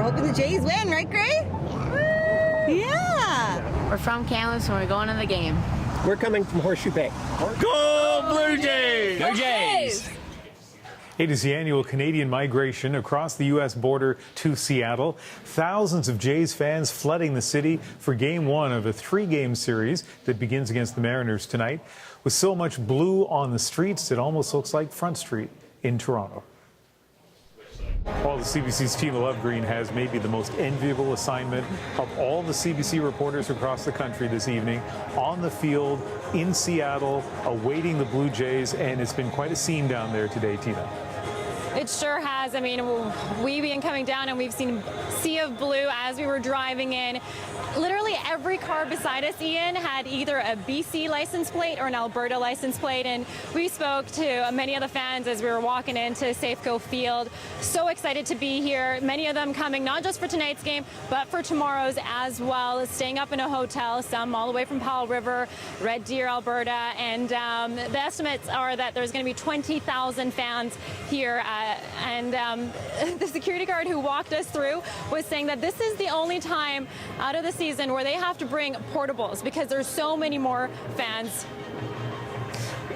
hoping the Jays win, right, Gray? Yeah. We're from Kamloops and we're going to the game. We're coming from Horseshoe Bay. Go Blue Jays! Go Jays! It is the annual Canadian migration across the U.S. border to Seattle. Thousands of Jays fans flooding the city for Game 1 of a 3-game series that begins against the Mariners tonight. With so much blue on the streets, it almost looks like Front Street in Toronto. Well, the CBC's Tina Lovegreen has maybe the most enviable assignment of all the CBC reporters across the country this evening, on the field in Seattle, awaiting the Blue Jays, and it's been quite a scene down there today, Tina. It sure has. I mean, we've been coming down and we've seen a sea of blue as we were driving in. Literally every car beside us, Ian, had either a BC license plate or an Alberta license plate, and we spoke to many of the fans as we were walking into Safeco Field. So excited to be here. Many of them coming not just for tonight's game, but for tomorrow's as well, staying up in a hotel, some all the way from Powell River, Red Deer, Alberta, and the estimates are that there's going to be 20,000 fans here, the security guard who walked us through was saying that this is the only time out of the season where they have to bring portables because there's so many more fans.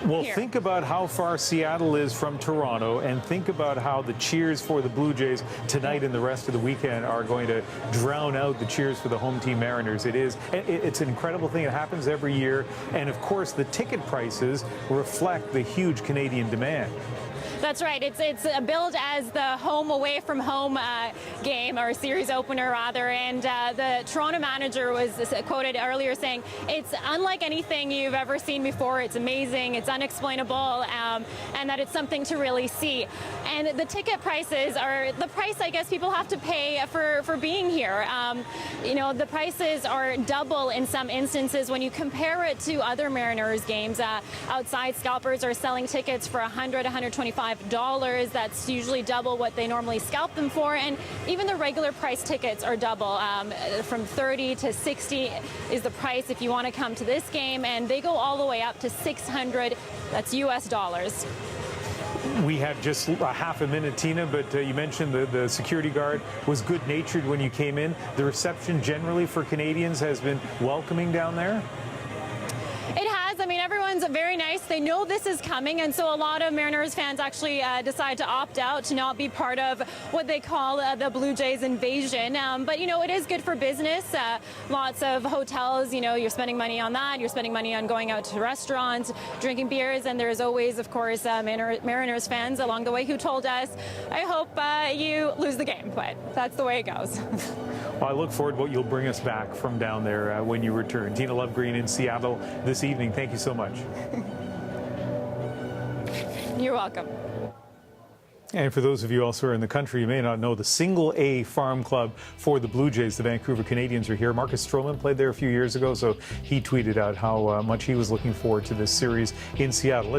Well, here. Think about how far Seattle is from Toronto, and think about how the cheers for the Blue Jays tonight and the rest of the weekend are going to drown out the cheers for the home team Mariners. It's an incredible thing. It happens every year. And of course, the ticket prices reflect the huge Canadian demand. That's right. It's billed as the home away from home game, or series opener rather. And the Toronto manager was quoted earlier saying it's unlike anything you've ever seen before. It's amazing. It's unexplainable, and that it's something to really see. And the ticket prices are the price, I guess, people have to pay for being here. You know, the prices are double in some instances when you compare it to other Mariners games. Outside, scalpers are selling tickets for $100, $125. That's usually double what they normally scalp them for, and even the regular price tickets are double. From $30 to $60 is the price if you want to come to this game, and they go all the way up to $600. That's US dollars. We have just a half a minute, Tina, but you mentioned the security guard was good-natured when you came in. The reception generally for Canadians has been welcoming down there? I mean, everyone's very nice. They know this is coming, and so a lot of Mariners fans actually decide to opt out to not be part of what they call the Blue Jays invasion. But, you know, it is good for business. Lots of hotels, you know, you're spending money on that. You're spending money on going out to restaurants, drinking beers, and there's always, of course, Mariners fans along the way who told us, I hope you lose the game, but that's the way it goes. Well, I look forward to what you'll bring us back from down there when you return. Tina Lovegreen in Seattle this evening. Thank you so much. You're welcome. And for those of you elsewhere in the country, you may not know the Single A Farm Club for the Blue Jays. The Vancouver Canadians are here. Marcus Stroman played there a few years ago, so he tweeted out how much he was looking forward to this series in Seattle.